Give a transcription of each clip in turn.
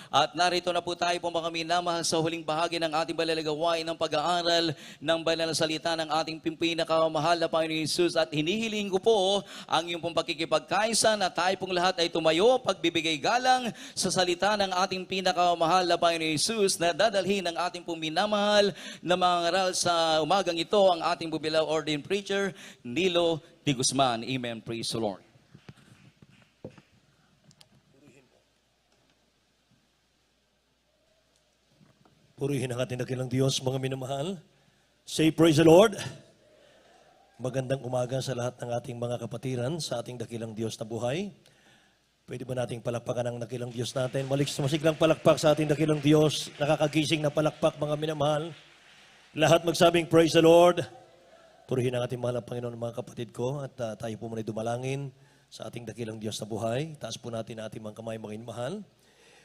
At narito na po tayo po mga minamahal sa huling bahagi ng ating balalagawain ng pag-aaral ng banal na salita ng ating pinakamahal na Panginoon Hesus. At hinihiling ko po ang iyong pong pakikipagkaisa na tayo pong lahat ay tumayo, pagbibigay galang sa salita ng ating pinakamahal na Panginoon Hesus na dadalhin ng ating pong minamahal na mga ngaral sa umagang ito ang ating bubilaw ordained preacher, Nilo D. Guzman. Amen. Praise the Lord. Purihin ang ating dakilang Diyos, mga minamahal. Say, praise the Lord. Magandang umaga sa lahat ng ating mga kapatiran sa ating dakilang Diyos na buhay. Pwede ba nating palakpakan ang dakilang Diyos natin? Masiglang palakpak sa ating dakilang Diyos. Nakakagising na palakpak, mga minamahal. Lahat magsabing, praise the Lord. Purihin ang ating mahal na Panginoon, mga kapatid ko. At tayo po muna dumalangin sa ating dakilang Diyos na buhay. Taas po natin ang ating mga kamay, mga minamahal.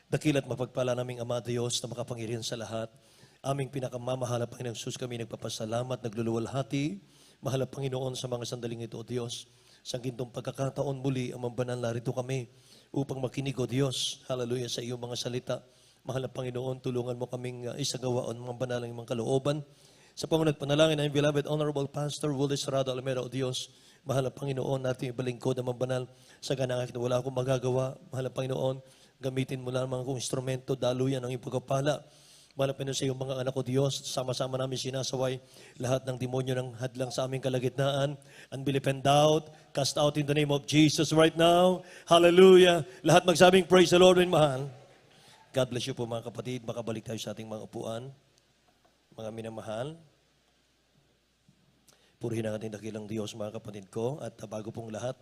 Dakilat mapagpala naming Ama Diyos na makapangyarihan sa lahat. Aming pinakamamahal na Panginoong Sus, kami nagpapasalamat, nagluluwalhati. Mahal na Panginoon sa mga sandaling ito, O Diyos. Sa gintong pagkakataon muli, ang mambanal narito kami upang makinig, O Diyos. Hallelujah sa iyong mga salita. Mahal na Panginoon, tulungan mo kaming isagawa ang mga banalang mga kalooban. Sa pangunat panalangin ng beloved Honorable Pastor Wilde Estrada Almeda, O Diyos. Mahal na Panginoon, natin ibalingkod ang mga banal sa ganang na wala akong magagawa. Mahal na Panginoon, gamitin mo lang mga instrumento, daluyan ang iyong pagkapala. Malapin sa iyong mga anak ko, Diyos, sama-sama namin sinasaway lahat ng demonyo ng hadlang sa aming kalagitnaan. Unbelief and doubt, cast out in the name of Jesus right now. Hallelujah. Lahat magsabing, praise the Lord, mahal. God bless you po mga kapatid. Makabalik tayo sa ating mga upuan. Mga minamahal. Purihin ang ating dakilang Diyos, mga kapatid ko. At bago pong lahat,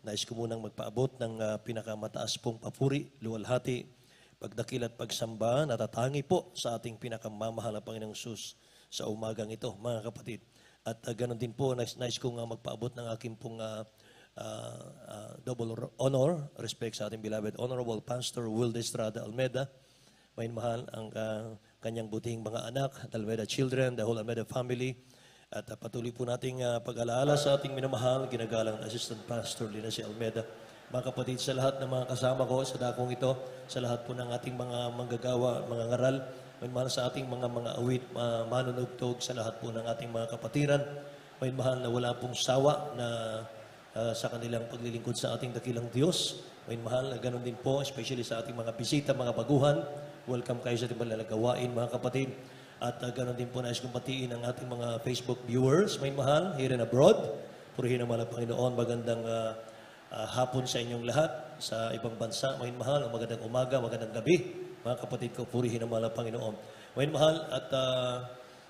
nais ko munang magpaabot ng pinakamataas pong papuri, luwalhati, pagdakil at pagsamba, natatangi po sa ating pinakamamahal na Panginoong Sus sa umagang ito, mga kapatid. At ganoon din po, nais kong magpaabot ng aking pong double honor, respect sa ating beloved Honorable Pastor Wilde Estrada Almeda. May mahal ang kanyang butihing mga anak, the Almeda children, the whole Almeda family. At patuloy po nating pag-alaala sa ating minamahal, ginagalang Assistant Pastor Lina C. Almeda. Mga kapatid, sa lahat ng mga kasama ko sa dakong ito, sa lahat po ng ating mga manggagawa, mga ngaral, may mahal sa ating mga awit, manunugtog, sa lahat po ng ating mga kapatiran, may mahal na wala pong sawa na sa kanilang paglilingkod sa ating dakilang Diyos. May mahal na ganun din po, especially sa ating mga bisita, mga baguhan. Welcome kayo sa ating malalagawain, mga kapatid. At ganoon din po nais kong batiin ang ating mga Facebook viewers, may mahal, here and abroad. Purihin ang mahal ng Panginoon, magandang hapon sa inyong lahat sa ibang bansa. May mahal, magandang umaga, magandang gabi. Mga kapatid ko, purihin ang mahal ng Panginoon. May mahal, at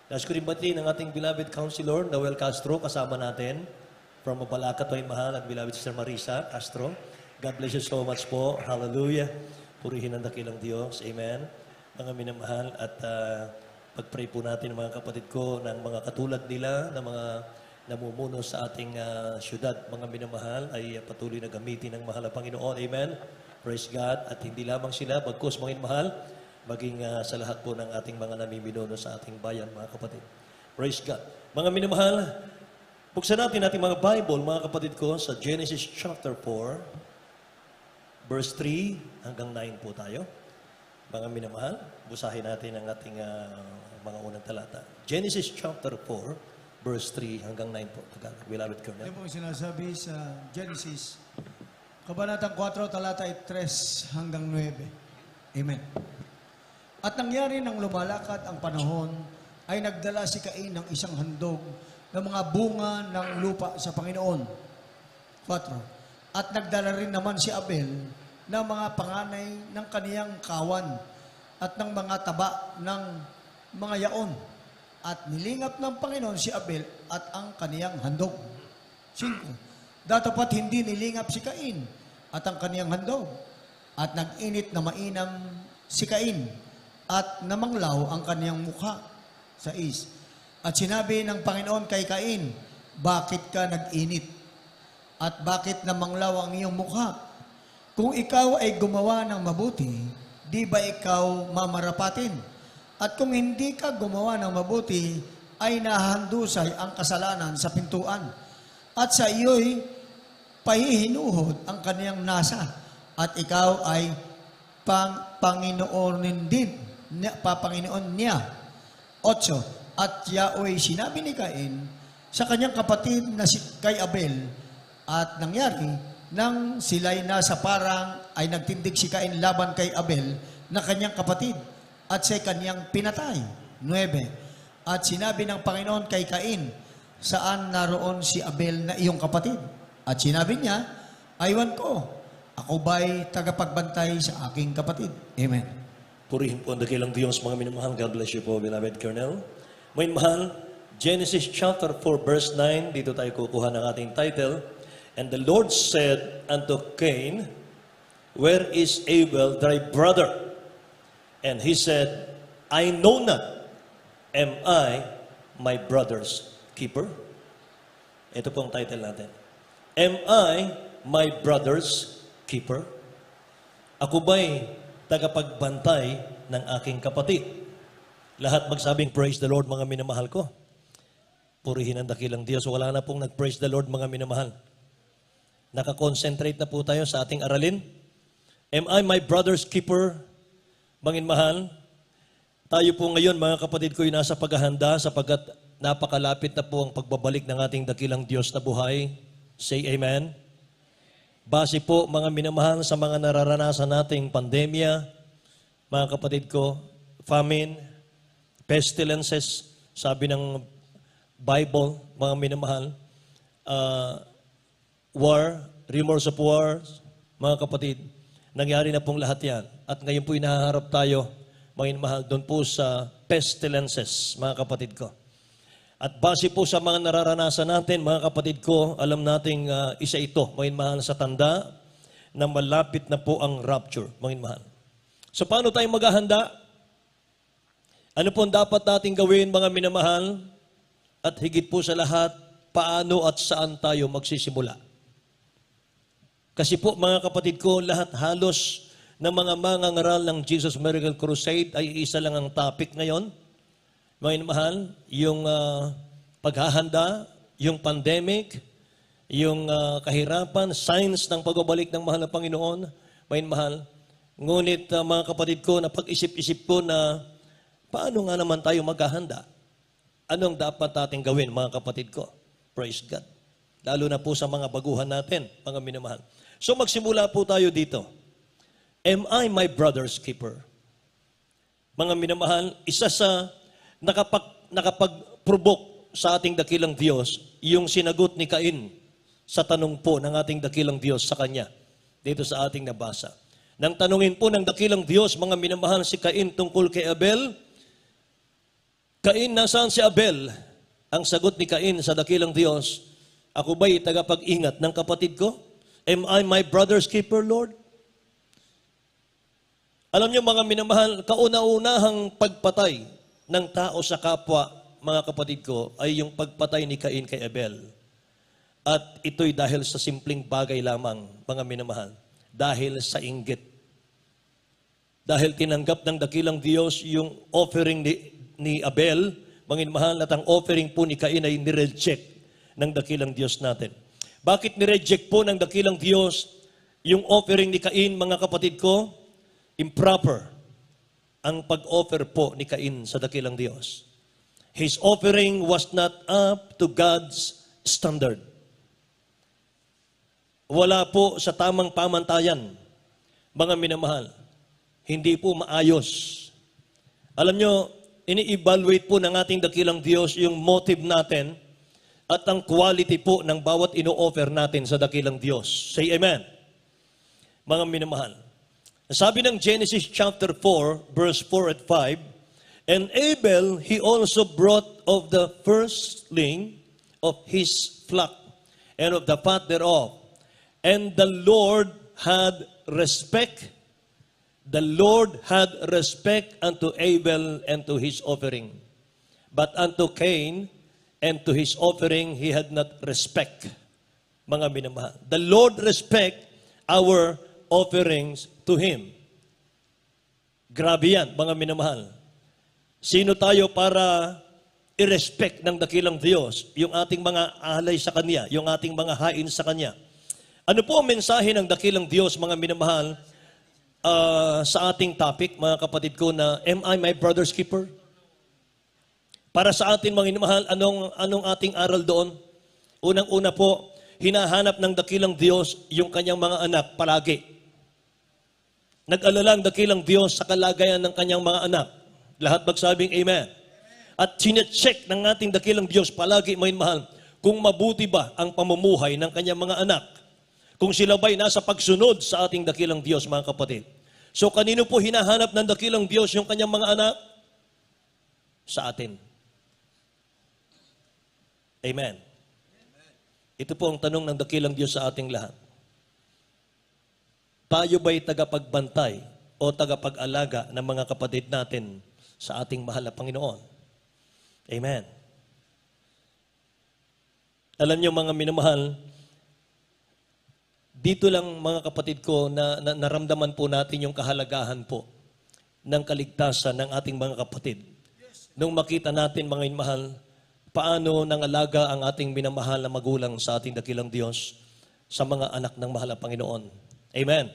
nais ko rin batiin ang ating beloved counselor, Noel Castro, kasama natin. From Mabalacat, may mahal, at beloved Sister Marisa Castro. God bless you so much po. Hallelujah. Purihin ang dakilang Diyos. Amen. Mga minamahal, at pag-pray po natin mga kapatid ko ng mga katulad nila, na mga namumuno sa ating syudad, mga minamahal, ay patuloy na gamitin ng mahal na Panginoon. Amen. Praise God. At hindi lamang sila, bagkus mga minamahal, maging sa lahat po ng ating mga namiminuno sa ating bayan, mga kapatid. Praise God. Mga minamahal, buksan natin ating mga Bible, mga kapatid ko, sa Genesis chapter 4, verse 3 hanggang 9 po tayo. Mga minamahal, busahin natin ang ating mga unang talata. Genesis chapter 4, verse 3 hanggang 9 po. Beloved ko na. Yan po yung sinasabi sa Genesis, Kabanatang 4, talata 3 hanggang 9. Amen. At nangyari nang lumalakad ang panahon, ay nagdala si Cain ng isang handog ng mga bunga ng lupa sa Panginoon. 4. At nagdala rin naman si Abel ng mga panganay ng kaniyang kawan at ng mga taba ng mga yaon. At nilingap ng Panginoon si Abel at ang kaniyang handog. 5. Datapat hindi nilingap si Cain at ang kaniyang handog. At nag-init na mainam si Cain at namanglaw ang kaniyang mukha. 6. At sinabi ng Panginoon kay Cain, bakit ka nag-init? At bakit namanglaw ang iyong mukha? Kung ikaw ay gumawa ng mabuti, di ba ikaw mamarapatin? At kung hindi ka gumawa ng mabuti, ay nahandusay ang kasalanan sa pintuan. At sa iyo'y pahihinuhod ang kaniyang nasa. At ikaw ay Panginoon din, Panginoon niya. 8. At Yahweh sinabi ni Cain sa kanyang kapatid na kay Abel, at nangyari, nang sila'y nasa parang, ay nagtindig si Cain laban kay Abel na kanyang kapatid, at siya kanyang pinatay. 9. At sinabi ng Panginoon kay Cain, saan naroon si Abel na iyong kapatid? At sinabi niya, aywan ko, ako ba'y tagapagbantay sa aking kapatid? Amen. Purihin po ang dakilang Diyos, mga minamahal. God bless you po, beloved Colonel. Mga mahal, Genesis chapter 4 verse 9, dito tayo kukuha ng ating title. And the Lord said unto Cain, where is Abel thy brother? And he said, I know not, am I my brother's keeper? Ito po ang title natin. Am I my brother's keeper? Ako ba'y tagapagbantay ng aking kapatid? Lahat magsabing, praise the Lord, mga minamahal ko. Purihin ang dakilang Diyos. Wala na pong nag-praise the Lord, mga minamahal. Nakakonsentrate na po tayo sa ating aralin. Am I my brother's keeper? Mga minamahal, tayo po ngayon, mga kapatid ko, nasa paghahanda sapagkat napakalapit na po ang pagbabalik ng ating dakilang Diyos na buhay. Say amen. Base po, mga minamahal, sa mga nararanasan nating pandemya, mga kapatid ko, famine, pestilences, sabi ng Bible, mga minamahal, war, rumors of wars, mga kapatid, nangyari na pong lahat yan. At ngayon po inaharap tayo, mga minamahal, doon po sa pestilences, mga kapatid ko. At base po sa mga nararanasan natin, mga kapatid ko, alam nating isa ito, mga minamahal, sa tanda na malapit na po ang rapture, mga minamahal. So paano tayo maghahanda? Ano po ang dapat nating gawin, mga minamahal? At higit po sa lahat, paano at saan tayo magsisimula? Kasi po, mga kapatid ko, lahat halos ng mga mangangaral ng Jesus Miracle Crusade ay isa lang ang topic ngayon. Mga mahal, yung paghahanda, yung pandemic, yung kahirapan, signs ng pagbabalik ng mahal na Panginoon. Mga mahal, ngunit mga kapatid ko, napag-isip-isip ko na paano nga naman tayo maghahanda? Anong dapat natin gawin, mga kapatid ko? Praise God. Lalo na po sa mga baguhan natin, mga minamahal. So magsimula po tayo dito. Am I my brother's keeper? Mga minamahal, isa sa nakapag-provoke sa ating dakilang Diyos, yung sinagot ni Cain sa tanong po ng ating dakilang Diyos sa kanya, dito sa ating nabasa. Nang tanungin po ng dakilang Diyos, mga minamahal, si Cain tungkol kay Abel, Cain, nasaan si Abel? Ang sagot ni Cain sa dakilang Diyos, ako ba'y tagapag-ingat ng kapatid ko? Am I my brother's keeper, Lord? Alam niyo, mga minamahal, kauna-unahang pagpatay ng tao sa kapwa, mga kapatid ko, ay yung pagpatay ni Cain kay Abel. At ito'y dahil sa simpleng bagay lamang, mga minamahal, dahil sa inggit. Dahil tinanggap ng dakilang Diyos yung offering ni Abel, mga minamahal, at ang offering po ni Cain ay nireject ng dakilang Diyos natin. Bakit nireject po ng dakilang Diyos yung offering ni Cain, mga kapatid ko? Improper ang pag-offer po ni Cain sa dakilang Diyos. His offering was not up to God's standard. Wala po sa tamang pamantayan, mga minamahal. Hindi po maayos. Alam nyo, ini-evaluate po ng ating dakilang Diyos yung motive natin at ang quality po ng bawat ino-offer natin sa dakilang Diyos. Say amen. Mga minamahal. Sabi ng Genesis chapter 4, verse 4 at 5, and Abel, he also brought of the firstling of his flock and of the fat thereof. And the Lord had respect. The Lord had respect unto Abel and to his offering. But unto Cain and to his offering, he had not respect. Mga minamahal. The Lord respect our offerings to Him. Grabe yan, mga minamahal. Sino tayo para i-respect ng dakilang Diyos yung ating mga alay sa Kanya, yung ating mga hain sa Kanya? Ano po ang mensahe ng dakilang Diyos, mga minamahal? sa ating topic, mga kapatid ko, na Am I my brother's keeper? Para sa atin, mga minamahal, anong ating aral doon? Unang-una po, hinahanap ng dakilang Diyos yung kanyang mga anak palagi. Nag-alala ang dakilang Diyos sa kalagayan ng kanyang mga anak. Lahat magsabing Amen. At sinecheck ng ating dakilang Diyos palagi, mga minamahal, kung mabuti ba ang pamumuhay ng kanyang mga anak. Kung sila ba'y nasa pagsunod sa ating dakilang Diyos, mga kapatid. So, kanino po hinahanap ng dakilang Diyos yung kanyang mga anak? Sa atin. Amen. Ito po ang tanong ng dakilang Diyos sa ating lahat. Tayo ba'y tagapagbantay o tagapag-alaga ng mga kapatid natin sa ating mahal na Panginoon? Amen. Alam niyo, mga minamahal, dito lang, mga kapatid ko, na naramdaman po natin yung kahalagahan po ng kaligtasan ng ating mga kapatid. Nung makita natin, mga minamahal, paano nangalaga ang ating minamahal na magulang sa ating dakilang Diyos sa mga anak ng mahal na Panginoon. Amen.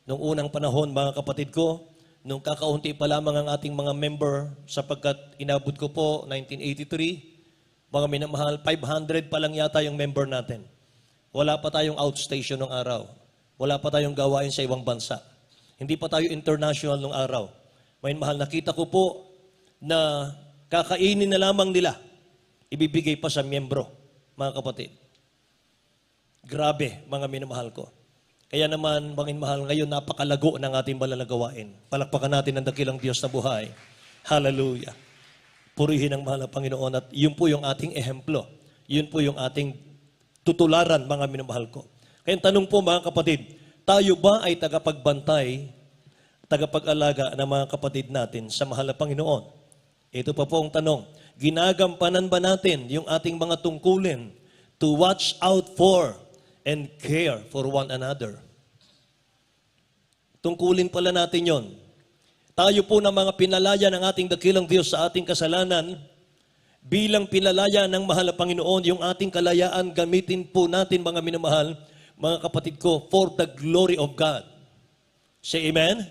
Nung unang panahon, mga kapatid ko, nung kakaunti pa lamang ang ating mga member, sapagkat inabot ko po, 1983, mga minamahal, 500 pa lang yata yung member natin. Wala pa tayong outstation ng araw. Wala pa tayong gawain sa ibang bansa. Hindi pa tayo international nung araw. May mahal, nakita ko po na kakainin na lamang nila, ibibigay pa sa miyembro, mga kapatid. Grabe, mga minamahal ko. Kaya naman, mga minamahal, ngayon napakalago ng ating malalagawain. Palakpakan natin ang dakilang Diyos na buhay. Hallelujah. Purihin ang mahal na Panginoon at yun po yung ating ehemplo. Yun po yung ating tutularan, mga minamahal ko. Kaya tanong po, mga kapatid, tayo ba ay tagapagbantay, tagapag-alaga ng mga kapatid natin sa mahal na Panginoon? Ito pa po ang tanong, ginagampanan ba natin yung ating mga tungkulin to watch out for and care for one another? Tungkulin pala natin yon. Tayo po ng mga pinalaya ng ating dakilang Diyos sa ating kasalanan, bilang pinalaya ng mahal na Panginoon, yung ating kalayaan, gamitin po natin, mga minamahal, mga kapatid ko, for the glory of God. Say amen?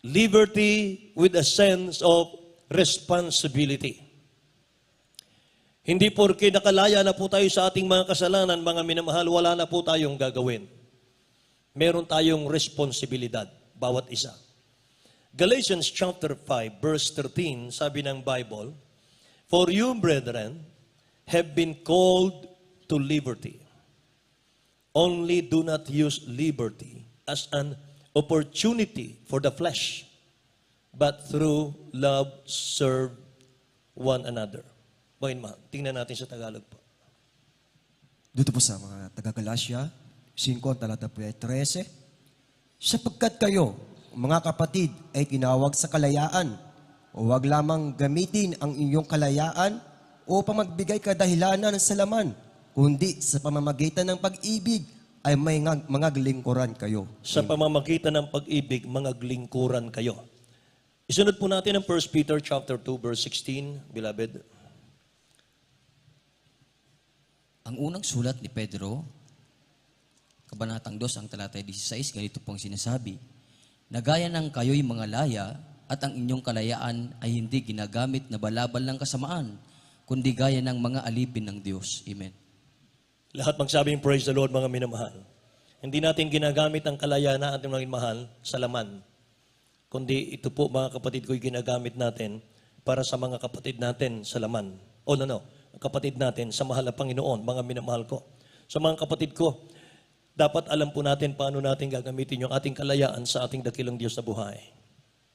Liberty with a sense of responsibility. Hindi porke nakalaya na po tayo sa ating mga kasalanan, mga minamahal, wala na po tayong gagawin. Meron tayong responsibilidad, bawat isa. Galatians chapter 5, verse 13, sabi ng Bible, For you, brethren, have been called to liberty. Only do not use liberty as an opportunity for the flesh, but through love serve one another. Tingnan natin sa Tagalog po. Dito po sa mga taga-Galasya, 5, talata po ay 13, sapagkat kayo, mga kapatid, ay tinawag sa kalayaan, o wag lamang gamitin ang inyong kalayaan upang magbigay kadahilanan sa laman, kundi sa pamamagitan ng pag-ibig ay may mga lingkuran kayo. Sa pamamagitan ng pag-ibig, mga lingkuran kayo. Isunod po natin ang 1 Peter chapter 2, verse 16, beloved. Ang unang sulat ni Pedro, Kabanatang 2, ang talatay 16, ganito pong sinasabi, Nagaya ng kayo'y mga laya at ang inyong kalayaan ay hindi ginagamit na balabal ng kasamaan, kundi gaya ng mga alipin ng Diyos. Amen. Lahat magsabing praise the Lord, mga minamahal. Hindi natin ginagamit ang kalayaan na ating mga mahal sa laman, kundi ito po, mga kapatid ko, ginagamit natin para sa mga kapatid natin sa laman. Kapatid natin sa mahal na Panginoon, mga minamahal ko. Sa mga kapatid ko, dapat alam po natin paano natin gagamitin yung ating kalayaan sa ating dakilang Diyos na buhay.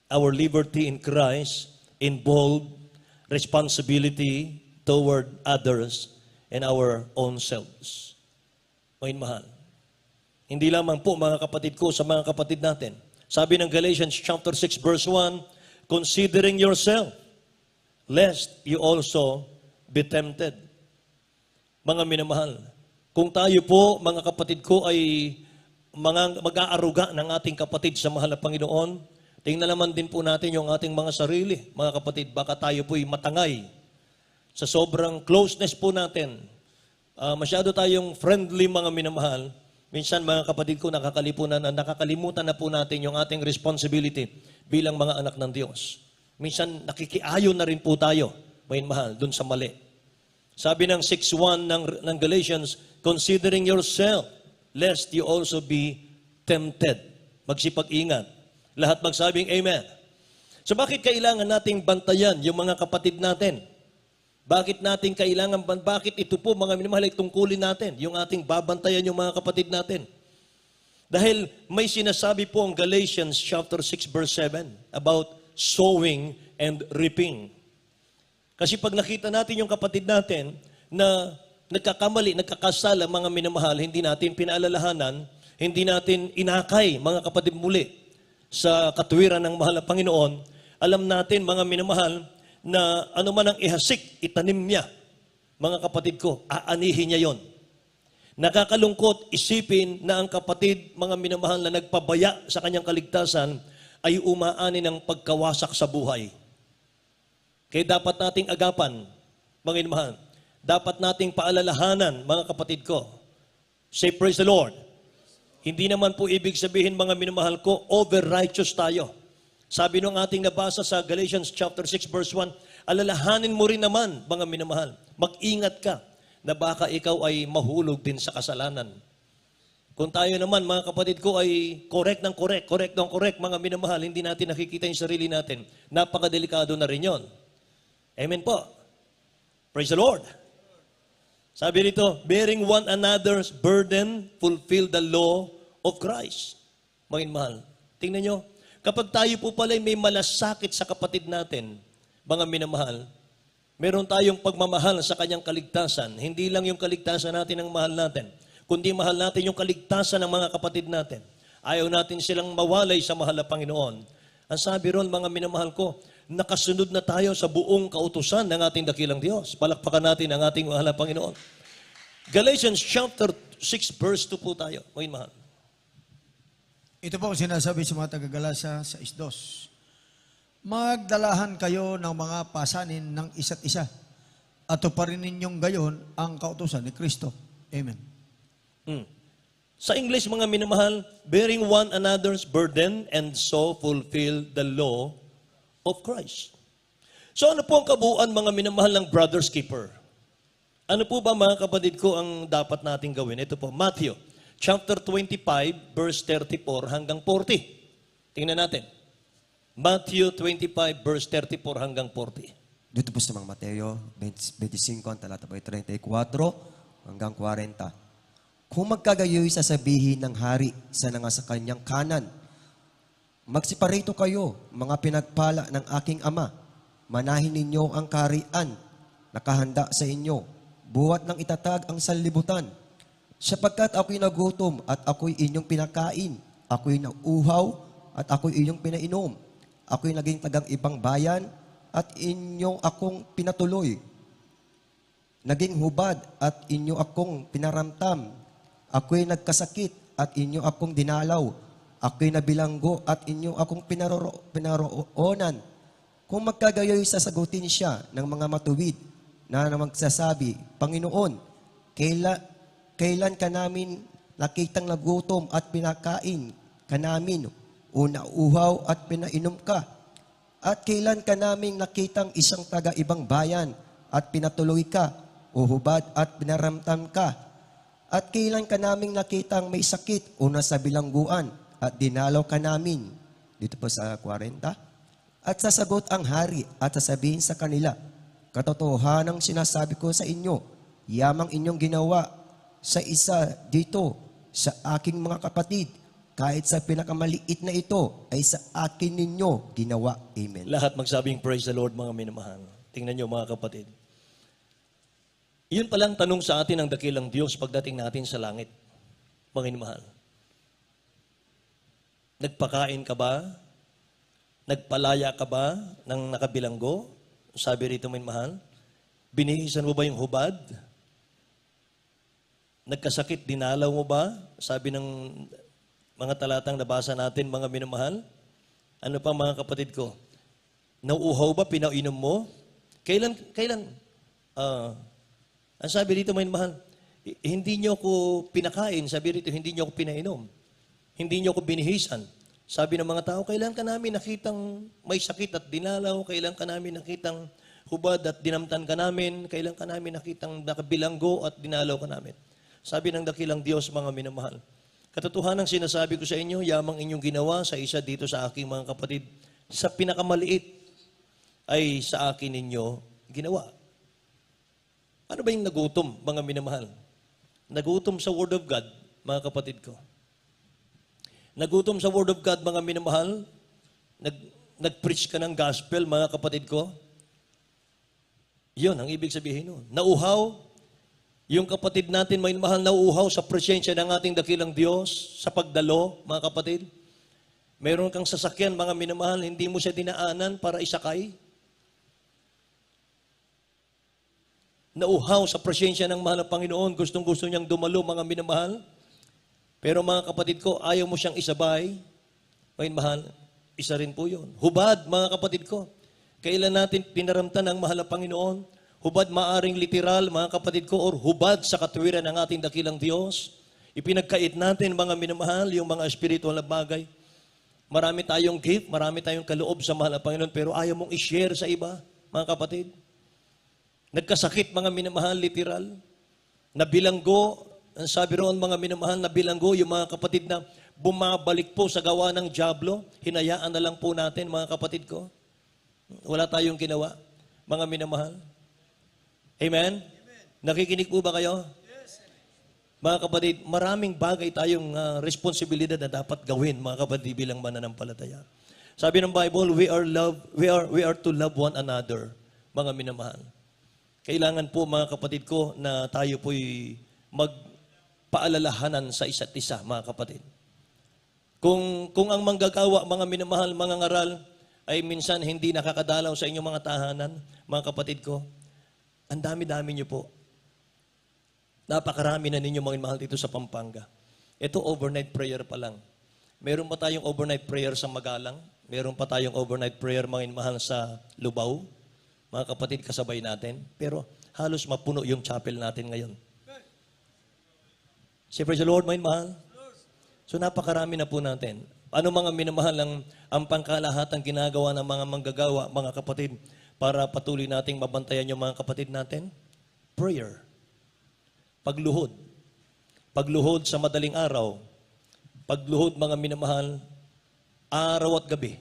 Our liberty in Christ involved responsibility toward others and our own selves. Mga mahal. Hindi lamang po, mga kapatid ko, sa mga kapatid natin. Sabi ng Galatians chapter 6, verse 1, considering yourself, lest you also be tempted. Mga minamahal, kung tayo po, mga kapatid ko, ay mag-aaruga ng ating kapatid sa mahal na Panginoon, tingnan naman din po natin yung ating mga sarili. Mga kapatid, baka tayo po'y matangay. Sa sobrang closeness po natin, masyado tayong friendly, mga minamahal, Minsan mga kapatid ko, nakakalimutan na po natin yung ating responsibility bilang mga anak ng Diyos. Minsan nakikiayon na rin po tayo, may mahal, dun sa mali. Sabi ng 6:1 ng Galatians, considering yourself, lest you also be tempted. Magsipag-ingat. Lahat magsabing amen. So bakit kailangan nating bantayan yung mga kapatid natin? Bakit ito po mga minamahal ay tungkulin natin, yung ating babantayan yung mga kapatid natin? Dahil may sinasabi po ang Galatians chapter 6 verse 7 about sowing and reaping. Kasi pag nakita natin yung kapatid natin na nagkakamali, nagkakasala mga minamahal, hindi natin pinaalalahanan, hindi natin inakay mga kapatid muli sa katuwiran ng mahal na Panginoon, alam natin mga minamahal na ano man ang ihasik, itanim niya. Mga kapatid ko, aanihin niya yon. Nakakalungkot isipin na ang kapatid, mga minamahal na nagpabaya sa kanyang kaligtasan, ay umaani ng pagkawasak sa buhay. Kaya dapat nating agapan, mga minamahal. Dapat nating paalalahanan, mga kapatid ko. Say, praise the Lord. Hindi naman po ibig sabihin, mga minamahal ko, over-righteous tayo. Sabi nung ating nabasa sa Galatians chapter 6 verse 1, alalahanin mo rin naman, mga minamahal, mag-ingat ka na baka ikaw ay mahulog din sa kasalanan. Kung tayo naman, mga kapatid ko, ay correct, mga minamahal, hindi natin nakikita yung sarili natin. Napakadelikado na rin yon. Amen po. Praise the Lord. Sabi rito, bearing one another's burden, fulfill the law of Christ. Mga minamahal, tingnan nyo, kapag tayo po pala may malasakit sa kapatid natin, mga minamahal, meron tayong pagmamahal sa kanyang kaligtasan. Hindi lang yung kaligtasan natin ang mahal natin, kundi mahal natin yung kaligtasan ng mga kapatid natin. Ayaw natin silang mawalay sa mahal na Panginoon. Ang sabi ron, mga minamahal ko, nakasunod na tayo sa buong kautusan ng ating dakilang Diyos. Palakpakan natin ang ating mahal na Panginoon. Galatians chapter 6 verse 2 po tayo, mga minamahal. Ito po ang sinasabi sa mga taga-Galasa sa 6:2. Magdalahan kayo ng mga pasanin ng isa't isa at tuparin ninyong gayon ang kautusan ni Kristo. Amen. Sa English, mga minamahal, bearing one another's burden and so fulfill the law of Christ. So ano po ang kabuuan, mga minamahal, ng brother's keeper? Ano po ba, mga kapatid ko, ang dapat nating gawin? Ito po, Matthew chapter 25, verse 34 hanggang 40. Tingnan natin. Matthew 25, verse 34 hanggang 40. Dito po sa mga Mateo 25, ang talata po ay 34 hanggang 40. Kung magkagayoy sasabihin ng hari sa nasa kanyang kanan, magsiparito kayo, mga pinagpala ng aking ama. Manahin ninyo ang kaharian, nakahanda sa inyo, buhat ng itatag ang sanlibutan. Sapagkat ako'y nagutom at ako'y inyong pinakain, ako'y nauuhaw at ako'y inyong pinainom. Ako'y naging tagang ibang bayan at inyo akong pinatuloy. Naging hubad at inyo akong pinaramtam. Ako'y nagkasakit at inyo akong dinalaw. Ako'y nabilanggo at inyo akong pinaroonan. Kung magkagayoy sasagutin siya ng mga matuwid na magsasabi, Panginoon, kailan ka namin nakitang nagutom at pinakain ka namin, o nauuhaw at pinainom ka? At kailan ka namin nakitang isang taga-ibang bayan at pinatuloy ka, o hubad at pinaramtam ka? At kailan ka namin nakitang may sakit o nasa bilangguan at dinalaw ka namin? Dito po sa 40. At sasagot ang hari at sasabihin sa kanila, katotohanang sinasabi ko sa inyo, yamang inyong ginawa sa isa dito sa aking mga kapatid, kahit sa pinakamaliit na ito, ay sa akin ninyo ginawa. Amen. Lahat magsabing praise the Lord, mga minamahal. Tingnan nyo, mga kapatid. Yun palang tanong sa atin ng dakilang Diyos pagdating natin sa langit, mga minamahal. Nagpakain ka ba? Nagpalaya ka ba ng nakabilanggo? Sabi rito, mga minamahal. Binihisan mo ba yung hubad? Nagkasakit, dinalaw mo ba? Sabi ng mga talatang nabasa natin, mga minamahal. Ano pa, mga kapatid ko? Nauuhaw ba, pinainom mo? Kailan? Ang sabi dito, mga minamahal, Hindi niyo ko pinakain, sabi rito, hindi niyo ko pinainom. Hindi niyo ko binihisan. Sabi ng mga tao, kailan ka namin nakitang may sakit at dinalaw, kailan ka namin nakitang hubad at dinamtan ka namin, kailan ka namin nakitang nakabilanggo at dinalaw ka namin. Sabi ng dakilang Diyos, mga minamahal, katotohanan sinasabi ko sa inyo, yamang inyong ginawa sa isa dito sa aking mga kapatid, sa pinakamaliit ay sa akin ninyo ginawa. Ano ba yung nagutom, mga minamahal? Nagutom sa Word of God, mga kapatid ko. Nagutom sa Word of God, mga minamahal. Nag-preach ka ng gospel, mga kapatid ko. Yun ang ibig sabihin nun. Nauhaw, yung kapatid natin, mga minamahal, nauuhaw sa presensya ng ating dakilang Diyos, sa pagdalo, mga kapatid. Mayroon kang sasakyan, mga minamahal, hindi mo siya dinaanan para isakay. Nauhaw sa presensya ng mahal na Panginoon, gustong-gusto niyang dumalo, mga minamahal. Pero mga kapatid ko, ayaw mo siyang isabay. Mga mahal, isa rin po yun. Hubad, mga kapatid ko. Kailan natin pinaramtan ang mahal na Panginoon? Hubad maaring literal, mga kapatid ko, or hubad sa katuwiran ng ating dakilang Diyos. Ipinagkait natin, mga minamahal, yung mga spiritual na bagay. Marami tayong gift, marami tayong kaloob sa mahal na Panginoon, pero ayaw mong i-share sa iba, mga kapatid. Nagkasakit, mga minamahal, literal. Nabilanggo, ang sabi roon, mga minamahal, nabilanggo, yung mga kapatid na bumabalik po sa gawa ng dyablo, hinayaan na lang po natin, mga kapatid ko. Wala tayong ginawa, mga minamahal. Amen? Nakikinig po ba kayo? Mga kapatid, maraming bagay tayong responsibilidad na dapat gawin, mga kapatid, bilang mananampalataya. Sabi ng Bible, we are to love one another, mga minamahal. Kailangan po, mga kapatid ko, na tayo po'y magpaalalahanan sa isa't isa, mga kapatid. Kung ang manggagawa, mga minamahal, mga ngaral, ay minsan hindi nakakadalaw sa inyong mga tahanan, mga kapatid ko, ang dami-dami niyo po. Napakarami na ninyo, mga mahal, dito sa Pampanga. Ito, overnight prayer pa lang. Meron pa tayong overnight prayer sa Magalang. Meron pa tayong overnight prayer, mga mahal, sa Lubao. Mga kapatid, kasabay natin. Pero halos mapuno yung chapel natin ngayon. Say, praise the Lord, mga mahal. So napakarami na po natin. Ano mga minamahal ang pangkalahatang ginagawa ng mga manggagawa, mga kapatid, para patuloy nating mabantayan yung mga kapatid natin? Prayer. Pagluhod. Pagluhod sa madaling araw. Pagluhod, mga minamahal, araw at gabi.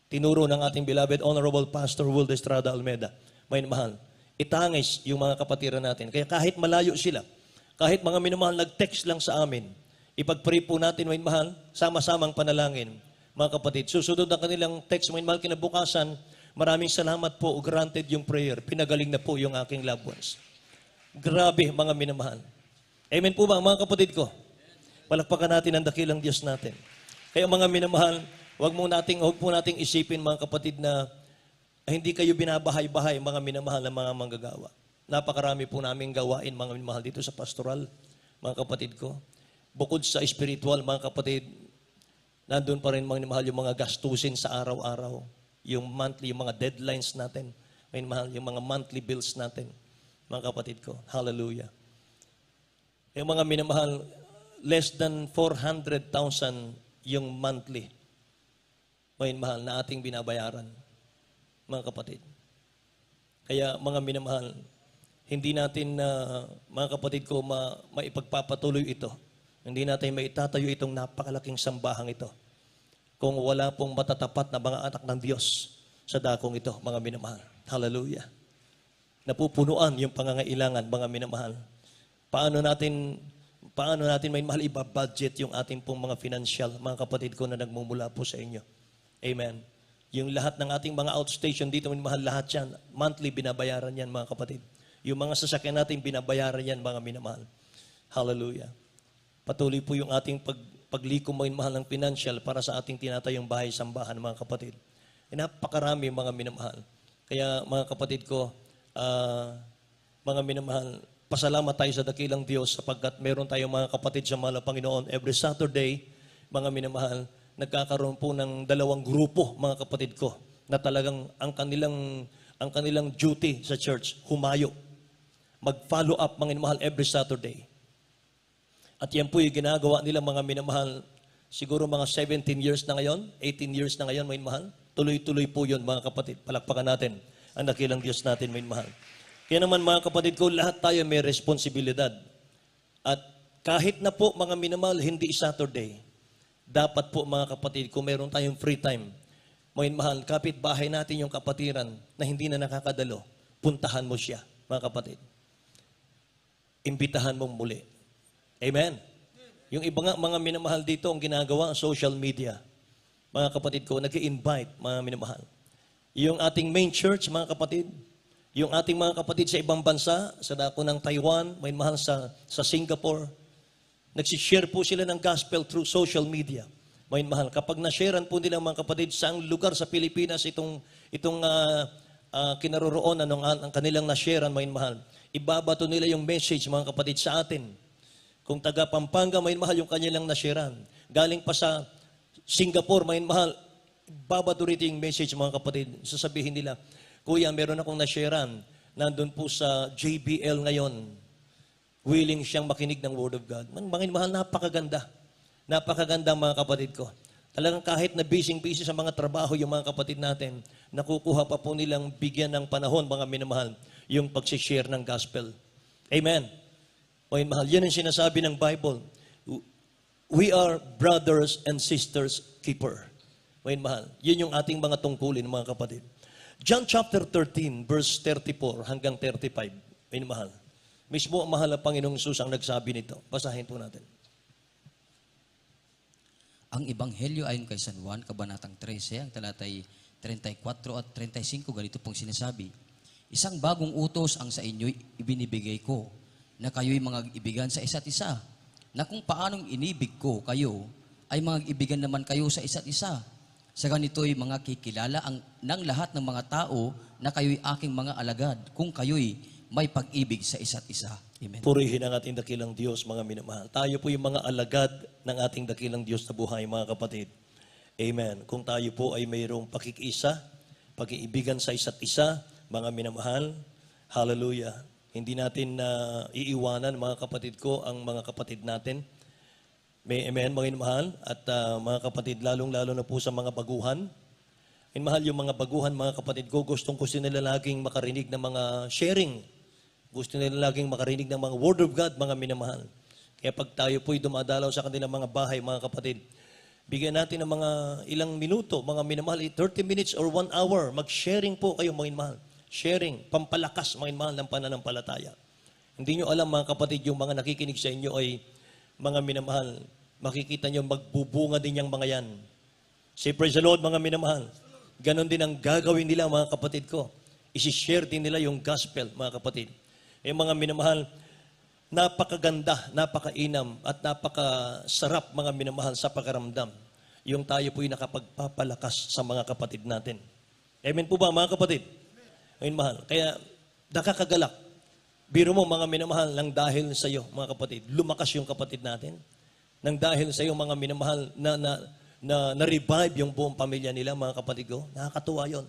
Tinuro ng ating beloved Honorable Pastor Will Estrada Almeda. May mahal, itangis yung mga kapatiran natin. Kaya kahit malayo sila, kahit mga minamahal nag-text lang sa amin, ipag-pray po natin, may mahal, sama-samang panalangin. Mga kapatid, susunod ang kanilang text, may mahal, kinabukasan, maraming salamat po, granted yung prayer. Pinagaling na po yung aking loved ones. Grabe, mga minamahal. Amen po ba, mga kapatid ko? Palakpakan natin ang dakilang Diyos natin. Kaya mga minamahal, huwag po nating isipin, mga kapatid, na hindi kayo binabahay-bahay, mga minamahal na mga manggagawa. Napakarami po namin gawain, mga minamahal, dito sa pastoral, mga kapatid ko. Bukod sa spiritual, mga kapatid, nandun pa rin, mga minamahal, yung mga gastusin sa araw-araw. Yung monthly, yung mga deadlines natin. Mga minamahal, yung mga monthly bills natin. Mga kapatid ko, hallelujah. Yung mga minamahal, less than 400,000 yung monthly. Mga minamahal, na ating binabayaran. Mga kapatid. Kaya mga minamahal, hindi natin, mga kapatid ko, maipagpapatuloy ito. Hindi natin maitatayo itong napakalaking sambahang ito kung wala pong matatapat na mga anak ng Diyos sa dakong ito, mga minamahal. Hallelujah. Napupunuan yung pangangailangan, mga minamahal. Paano natin may mahal ibabudget yung ating pong mga financial, mga kapatid ko na nagmumula po sa inyo. Amen. Yung lahat ng ating mga outstation dito, may mahal, lahat yan. Monthly, binabayaran yan, mga kapatid. Yung mga sasakyan natin, binabayaran yan, mga minamahal. Hallelujah. Patuloy po yung ating paglikom, mga mahal, ng financial para sa ating tinatayong bahay-sambahan, mga kapatid. Napakarami, mga minamahal. Kaya, mga kapatid ko, mga minamahal, pasalamat tayo sa dakilang Diyos sapagkat meron tayong mga kapatid sa mahal na Panginoon. Every Saturday, mga minamahal, nagkakaroon po ng dalawang grupo, mga kapatid ko, na talagang ang kanilang duty sa church, humayo. Mag-follow up, mga minamahal, every Saturday. At yan po yung ginagawa nila mga minamahal, siguro mga 17 years na ngayon, 18 years na ngayon, mga mahal. Tuloy-tuloy po yun, mga kapatid. Palakpakan natin ang dakilang Diyos natin, mga mahal. Kaya naman, mga kapatid ko, lahat tayo may responsibilidad. At kahit na po, mga minamahal, hindi Saturday, dapat po, mga kapatid, kung meron tayong free time, mga mahal, kapit bahay natin yung kapatiran na hindi na nakakadalo, puntahan mo siya, mga kapatid. Imbitahan mo muli. Amen. Yung iba nga, mga minamahal dito, ang ginagawa, social media. Mga kapatid ko, nag-i-invite, mga minamahal. Yung ating main church, mga kapatid, yung ating mga kapatid sa ibang bansa, sa dako ng Taiwan, mga mahal sa Singapore, nagsishare po sila ng gospel through social media. Mga mahal, kapag na-sharean po nila mga kapatid sa lugar sa Pilipinas itong kinaroroonan ng kanilang na-sharean, mga mahal, ibabato nila yung message, mga kapatid, sa atin. Kung taga Pampanga, may mahal yung kanilang nashiran. Galing pa sa Singapore, may mahal, babato rito yung message, mga kapatid. Sasabihin nila, Kuya, meron akong nashiran. Nandun po sa JBL ngayon. Willing siyang makinig ng Word of God. Mga mahal, napakaganda. Napakaganda, mga kapatid ko. Talagang kahit na busy-busy sa mga trabaho yung mga kapatid natin, nakukuha pa po nilang bigyan ng panahon, mga minamahal, yung pagsishare ng gospel. Amen. Mga mahal, yan ang sinasabi ng Bible. We are brothers and sisters keeper. Mga mahal, yun yung ating mga tungkulin, mga kapatid. John chapter 13, verse 34 hanggang 35. Mga mahal, mismo ang mahal na Panginoong Jesus ang nagsabi nito. Basahin po natin. Ang Ebanghelyo ayon kay San Juan, Kabanatang 13, ang talatay 34 at 35, ganito pong sinasabi, Isang bagong utos ang sa inyo'y ibinibigay ko, na kayo'y mga ibigan sa isa't isa, na kung paanong inibig ko kayo, ay mga ibigan naman kayo sa isa't isa. Sa ganito'y mga kikilala ng lahat ng mga tao na kayo'y aking mga alagad, kung kayo'y may pag-ibig sa isa't isa. Amen. Purihin ang ating dakilang Diyos, mga minamahal. Tayo po yung mga alagad ng ating dakilang Diyos na buhay, mga kapatid. Amen. Kung tayo po ay mayroong pakikisa, pag-iibigan sa isa't isa, mga minamahal, hallelujah. Hindi natin iiwanan, mga kapatid ko, ang mga kapatid natin. May amen, mga minamahal. At mga kapatid, lalong-lalo na po sa mga baguhan. Minamahal, yung mga baguhan, mga kapatid ko, gusto nila laging makarinig ng mga sharing. Gusto nila laging makarinig ng mga Word of God, mga minamahal. Kaya pag tayo po'y dumadalaw sa kanilang mga bahay, mga kapatid, bigyan natin ng mga ilang minuto, mga minamahal, 30 minutes or 1 hour, mag-sharing po kayo, mga minamahal. Sharing, pampalakas, mga minamahal, ng pananampalataya. Hindi nyo alam, mga kapatid, yung mga nakikinig sa inyo ay mga minamahal, makikita nyo magbubunga din yung mga yan. Say, praise the Lord, mga minamahal. Ganon din ang gagawin nila, mga kapatid ko. Isishare din nila yung gospel, mga kapatid. Mga minamahal, napakaganda, napakainam, at napakasarap, mga minamahal, sa pakaramdam. Yung tayo po'y nakapagpapalakas sa mga kapatid natin. Amen po ba, mga kapatid? Amen, mahal. Kaya, nakakagalak. Biro mo, mga minamahal, nang dahil sa iyo, mga kapatid, lumakas yung kapatid natin. Nang dahil sa iyo, mga minamahal, na-revive yung buong pamilya nila, mga kapatid ko. Nakakatuwa yun.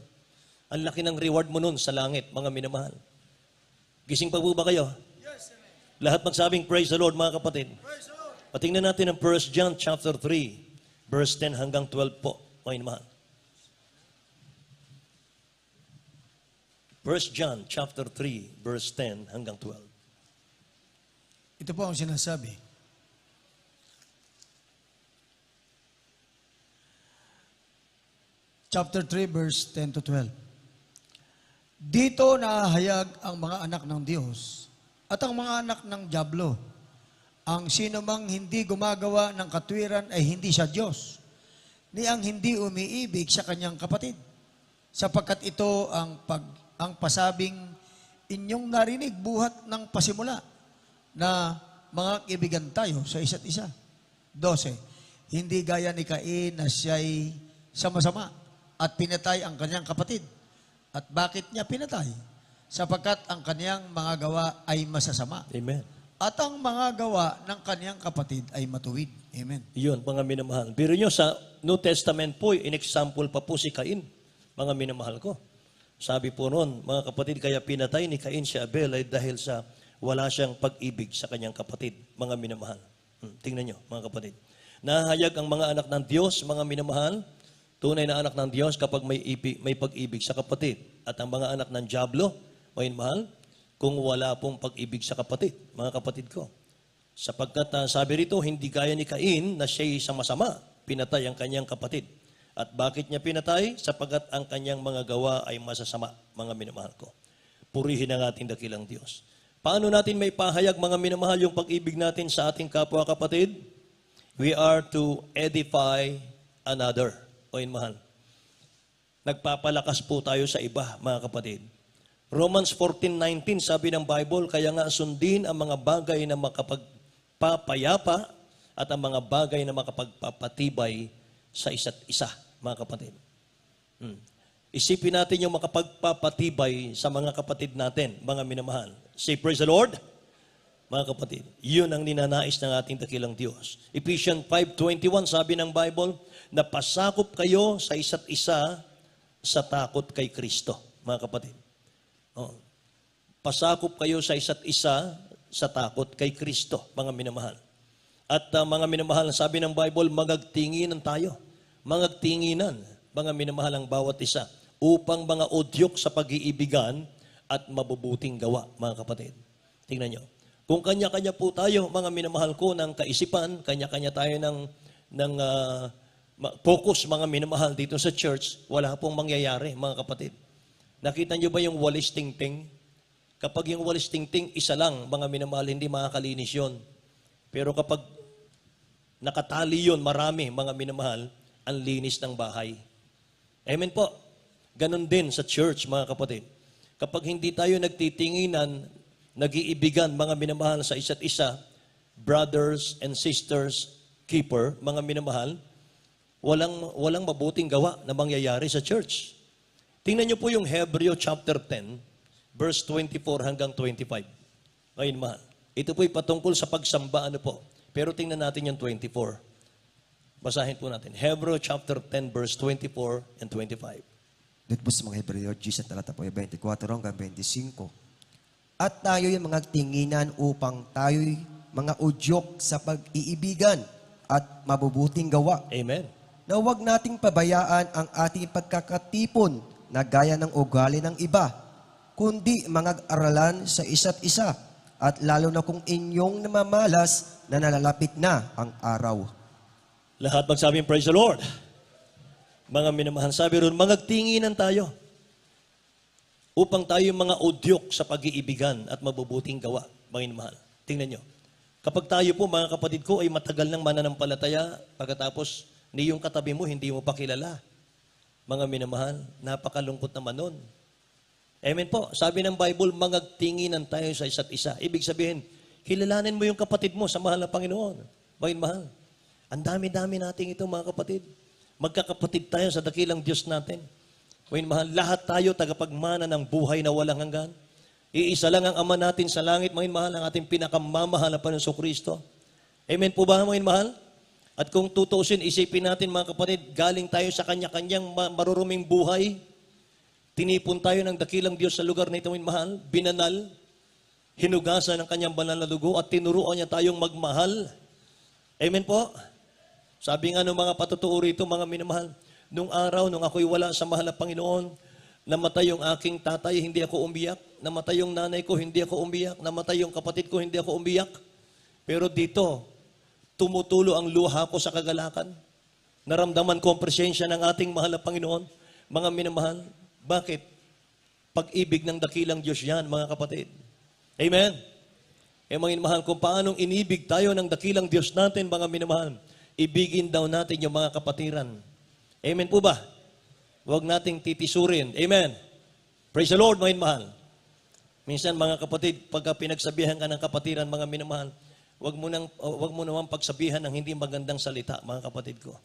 Ang laki ng reward mo nun sa langit, mga minamahal. Gising pa po ba kayo? Yes, amen. Lahat magsabing, praise the Lord, mga kapatid. Praise the Lord. Patingnan natin ang 1 John chapter 3, verse 10 hanggang 12 po, mga minamahal. 1 John chapter 3, verse 10 hanggang 12. Ito po ang sinasabi. Chapter 3, verse 10 to 12. Dito nahahayag ang mga anak ng Diyos at ang mga anak ng Diablo. Ang sino mang hindi gumagawa ng katwiran ay hindi siya Diyos, ni ang hindi umiibig sa kanyang kapatid. Sapagkat ito ang pasabing inyong narinig buhat ng pasimula na mga kaibigan tayo sa isa't isa. 12. Hindi gaya ni Cain na siya'y sama-sama at pinatay ang kanyang kapatid. At bakit niya pinatay? Sapagkat ang kanyang mga gawa ay masasama. Amen. At ang mga gawa ng kanyang kapatid ay matuwid. Amen. Yun, mga minamahal. Pero nyo, sa New Testament po, in-example pa po si Cain, mga minamahal ko. Sabi po noon, mga kapatid, kaya pinatay ni Cain si Abel ay dahil sa wala siyang pag-ibig sa kanyang kapatid, mga minamahal. Tingnan nyo, mga kapatid. Nahayag ang mga anak ng Diyos, mga minamahal, tunay na anak ng Diyos kapag may pag-ibig sa kapatid. At ang mga anak ng Diablo, mga minamahal, kung wala pong pag-ibig sa kapatid, mga kapatid ko. Sapagkat sabi rito, hindi gaya ni Cain na siya'y sama-sama, pinatay ang kanyang kapatid. At bakit niya pinatay? Sapagkat ang kanyang mga gawa ay masasama, mga minamahal ko. Purihin ang ating dakilang Diyos. Paano natin may pahayag, mga minamahal, yung pag-ibig natin sa ating kapwa kapatid? We are to edify another. O mahal. Nagpapalakas po tayo sa iba, mga kapatid. Romans 14:19, sabi ng Bible, kaya nga sundin ang mga bagay na makapagpapayapa at ang mga bagay na makapagpapatibay sa isa't isa, mga kapatid. Isipin natin yung makapagpapatibay sa mga kapatid natin, mga minamahal. Say, praise the Lord. Mga kapatid, yun ang ninanais ng ating dakilang Diyos. Ephesians 5:21, sabi ng Bible, na pasakop kayo sa isa't isa sa takot kay Kristo, mga kapatid. Pasakop kayo sa isa't isa sa takot kay Kristo, mga minamahal. At mga minamahal, sabi ng Bible, magagtinginan tayo. Magagtinginan, mga minamahal, ang bawat isa upang mga udyok sa pag-iibigan at mabubuting gawa, mga kapatid. Tingnan nyo. Kung kanya-kanya po tayo, mga minamahal ko, ng kaisipan, kanya-kanya tayo ng focus, mga minamahal, dito sa church, wala pong mangyayari, mga kapatid. Nakita nyo ba yung walis tingting? Kapag yung walis tingting, isa lang, mga minamahal, hindi makakalinis yun. Pero kapag nakatali yun, marami, mga minamahal, ang linis ng bahay. Amen po. Ganon din sa church, mga kapatid. Kapag hindi tayo nagtitinginan, nag-iibigan, mga minamahal, sa isa't isa, brothers and sisters keeper, mga minamahal, walang mabuting gawa na mangyayari sa church. Tingnan niyo po yung Hebreo chapter 10, verse 24 hanggang 25. Ngayon, mahal. Ito po'y patungkol sa pagsamba, ano po. Pero tingnan natin yung 24. Basahin po natin. Hebreo chapter 10, verse 24 and 25. Dito po sa mga Hebreo, G sa talata po, 24 hanggang 25. At tayo'y mga tinginan upang tayo'y mga udyok sa pag-iibigan at mabubuting gawa. Amen. Na huwag nating pabayaan ang ating pagkakatipon na gaya ng ugali ng iba, kundi mga aralan sa isa't isa, at lalo na kung inyong namamalas na nalalapit na ang araw. Lahat magsabing, praise the Lord. Mga minamahal, sabi ron, magtinginan tayo upang tayo mga udyok sa pag-iibigan at mabubuting gawa, mga minamahal. Tingnan nyo. Kapag tayo po, mga kapatid ko, ay matagal ng mananampalataya, pagkatapos ni yung katabi mo, hindi mo pa kilala. Mga minamahal, napakalungkot naman nun. Amen po. Sabi ng Bible, magtinginan tayo sa isa't isa. Ibig sabihin, kilalanin mo yung kapatid mo sa mahal na Panginoon. Mga mahal. Ang dami-dami nating ito, mga kapatid. Magkakapatid tayo sa dakilang Diyos natin. Mga mahal, lahat tayo tagapagmana ng buhay na walang hanggan. Iisa lang ang Ama natin sa langit, mga mahal, ang ating pinakamamahal na Panginoon Kristo. Amen po ba, mga mahal? At kung tutusin, isipin natin, mga kapatid, galing tayo sa kanya-kanyang maruruming buhay. Tinipon tayo ng dakilang Diyos sa lugar na ito, mga mahal. Binanal, hinugasan ng kanyang banal na dugo at tinuruan niya tayong magmahal. Amen po? Sabi nga ng mga patutuo rito, mga minamahal, nung araw, nung ako'y wala sa mahal na Panginoon, namatay yung aking tatay, hindi ako umiyak. Namatay yung nanay ko, hindi ako umiyak. Namatay yung kapatid ko, hindi ako umiyak. Pero dito, tumutulo ang luha ko sa kagalakan. Naramdaman ko ang presensya ng ating mahal na Panginoon. Mga minamahal, bakit? Pag-ibig ng dakilang Diyos yan, mga kapatid. Amen? Mga minamahal, kung paanong inibig tayo ng dakilang Diyos natin, mga minamahal, ibigin daw natin yung mga kapatiran. Amen po ba? Huwag nating titisurin. Amen? Praise the Lord, mga minamahal. Minsan, mga kapatid, pagka pinagsabihan ka ng kapatiran, mga minamahal, Huwag mo naman pagsabihan ng hindi magandang salita, mga kapatid ko.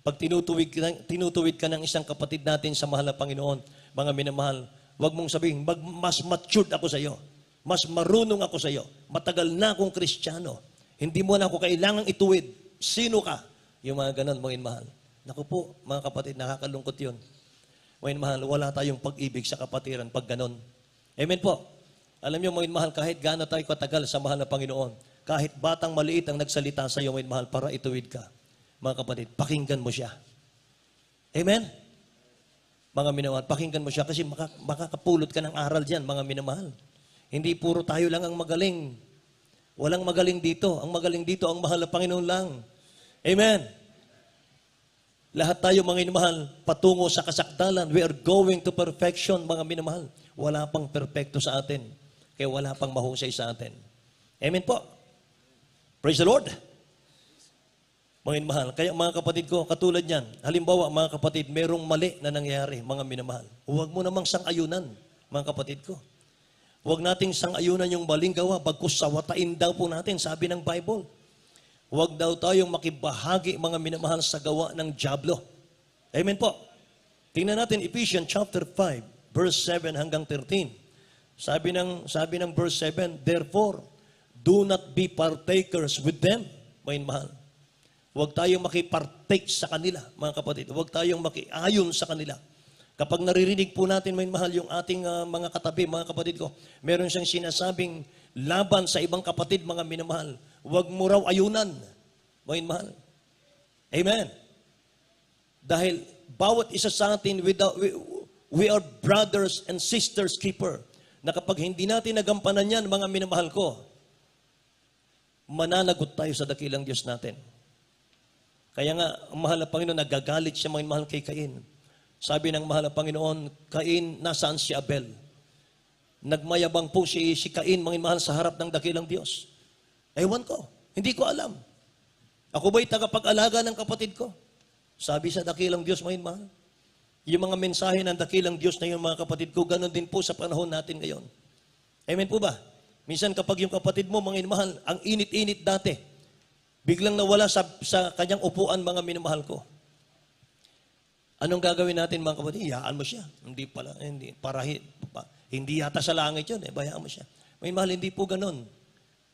Pag tinutuwid ka ng isang kapatid natin sa mahal na Panginoon, mga minamahal, huwag mong sabihin, mas matured ako sa iyo. Mas marunong ako sa iyo. Matagal na akong Kristiyano. Hindi mo na ako kailangang ituwid. Sino ka? Yung mga ganun, mga minamahal. Naku po, mga kapatid, nakakalungkot yun. Mga minamahal, wala tayong pag-ibig sa kapatiran pag ganun. Amen po. Alam niyo, mga minamahal, kahit gaano tayo katagal sa mahal na Panginoon, kahit batang maliit ang nagsalita sa iyo, may mahal, para ituwid ka. Mga kapatid, pakinggan mo siya. Amen? Mga minamahal, pakinggan mo siya kasi makakapulot ka ng aral dyan, mga minamahal. Hindi puro tayo lang ang magaling. Walang magaling dito. Ang magaling dito, ang mahal na Panginoon lang. Amen? Lahat tayo, mga minamahal, patungo sa kasakdalan. We are going to perfection, mga minamahal. Wala pang perpekto sa atin. Kaya wala pang mahusay sa atin. Amen po. Praise the Lord. Mga minamahal. Kaya mga kapatid ko, katulad niyan, halimbawa mga kapatid, merong mali na nangyayari, mga minamahal. Huwag mo namang sang-ayunan, mga kapatid ko. Huwag nating sang-ayunan yung maling gawa, bagkus sawatain daw po natin, sabi ng Bible. Huwag daw tayong makibahagi, mga minamahal, sa gawa ng dyablo. Amen po. Tingnan natin Ephesians chapter 5, verse 7 hanggang 13. Sabi ng verse 7, therefore, do not be partakers with them, mga minamahal. Huwag tayong makipartake sa kanila, mga kapatid. Huwag tayong makiayon sa kanila. Kapag naririnig po natin, may mahal, yung ating mga katabi, mga kapatid ko, meron siyang sinasabing laban sa ibang kapatid, mga minamahal. Huwag mo raw ayunan, mga mahal. Amen. Dahil bawat isa sa atin, we are brothers and sisters keeper. Na kapag hindi natin nagampanan yan, mga minamahal ko, mananagot tayo sa dakilang Diyos natin. Kaya nga, ang mahal na Panginoon, nagagalit siya, mga mahal, kay Cain. Sabi ng mahal na Panginoon, Cain, nasaan si Abel? Nagmayabang po si Cain, mga mahal, sa harap ng dakilang Diyos. Ewan ko, hindi ko alam. Ako ba'y tagapag-alaga ng kapatid ko? Sabi sa dakilang Diyos, mga mahal. Yung mga mensahe ng dakilang Diyos na yun, mga kapatid ko, ganun din po sa panahon natin ngayon. Amen po ba? Minsan kapag yung kapatid mo, mga mahal, ang init-init dati, biglang nawala sa kanyang upuan, mga minamahal ko. Anong gagawin natin, mga kapatid? Iyaan mo siya. Hindi yata sa langit yun. Bayaan mo siya. Mga minamahal, hindi po ganun.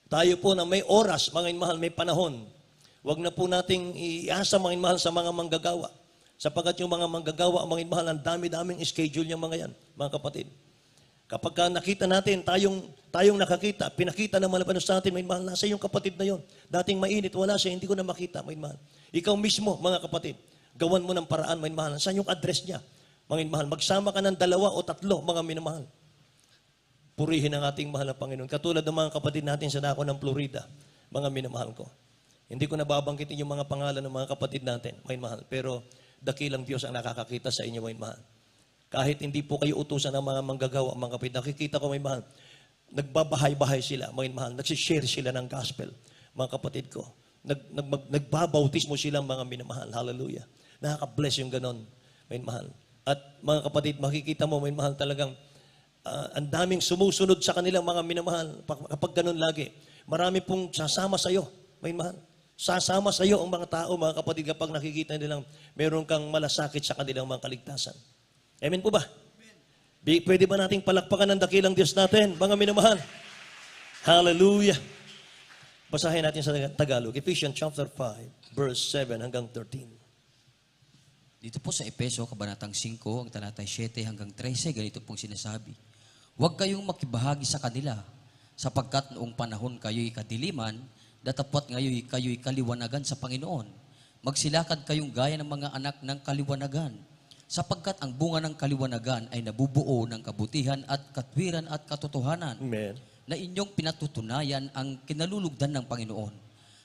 Tayo po na may oras, mga minamahal, may panahon. Huwag na po nating iasa, mga minamahal, sa mga manggagawa. Sapagkat yung mga manggagawa, mga minamahal, ang dami-daming schedule yung mga yan, mga kapatid. Kapag nakita natin, tayong nakakita, pinakita naman na sa atin, may mahal, nasa yung kapatid na yon. Dating mainit, wala siya, hindi ko na makita, may mahal. Ikaw mismo, mga kapatid, gawan mo ng paraan, may mahal. Saan yung address niya? Mga mahal, magsama ka ng 2 o 3, mga minamahal. Purihin ang ating mahal na Panginoon. Katulad ng mga kapatid natin sa dako ng Florida, mga minamahal ko. Hindi ko nababangkitin yung mga pangalan ng mga kapatid natin, mga mahal. Pero dakilang Diyos ang nakakakita sa inyo, mga mahal. Kahit hindi po kayo utusan ng mga manggagawa, mga kapatid, nakikita ko, may mahal, nagbabahay-bahay sila, mga mahal, nagsishare sila ng gospel, mga kapatid ko. Nagbabautismo silang mga minamahal. Hallelujah. Nakaka-bless yung ganon, mga mahal. At mga kapatid, makikita mo, mga mahal, talagang ang daming sumusunod sa kanilang mga minamahal. Kapag ganon lagi, marami pong sasama sa iyo, mga mahal. Sasama sa iyo ang mga tao, mga kapatid, kapag nakikita nilang meron kang malasakit sa kanilang mga kaligtasan. Amen po ba? Amen. Pwede ba nating palakpakan ng dakilang Diyos natin, mga minamahal? Hallelujah. Basahin natin sa Tagalog. Ephesians chapter 5, verse 7 hanggang 13. Dito po sa Epeso, kabanatang 5, ang talatay 7 hanggang 13, ganito pong sinasabi. Huwag kayong makibahagi sa kanila, sapagkat noong panahon kayo'y kadiliman, datapwat ngayon kayo'y kaliwanagan sa Panginoon. Magsilakad kayong gaya ng mga anak ng kaliwanagan, sapagkat ang bunga ng kaliwanagan ay nabubuo ng kabutihan at katwiran at katotohanan. Amen. Na inyong pinatutunayan ang kinalulugdan ng Panginoon.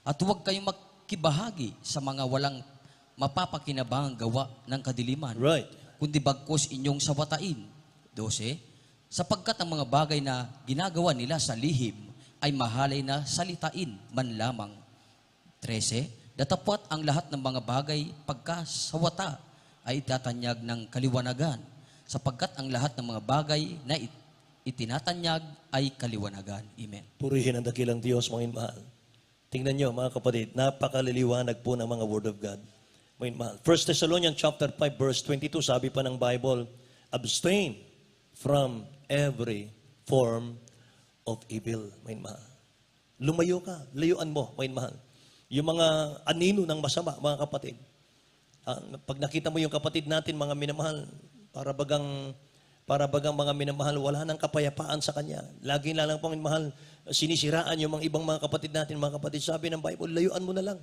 At huwag kayong makibahagi sa mga walang mapapakinabang gawa ng kadiliman. Right. Kundi bagkos inyong sawatain. 12. Sapagkat ang mga bagay na ginagawa nila sa lihim ay mahalay na salitain man lamang. 13. Datapwat ang lahat ng mga bagay pagkasawata ay itatanyag ng kaliwanagan, sapagkat ang lahat ng mga bagay na itinatanyag ay kaliwanagan. Amen. Purihin ang dakilang Diyos, mga mahal. Tingnan nyo, mga kapatid, napakaliliwanag po ng mga Word of God. Mga mahal. 1 Thessalonians chapter 5, verse 22, sabi pa ng Bible, abstain from every form of evil. Mga mahal. Lumayo ka, layuan mo, mga mahal. Yung mga anino ng masama, mga kapatid. Pag nakita mo yung kapatid natin, mga minamahal, para bagang Para bagang mga minamahal, wala nang kapayapaan sa kanya. Lagi na lang pong mahal, sinisiraan yung mga ibang mga kapatid natin. Mga kapatid, sabi ng Bible, layuan mo na lang.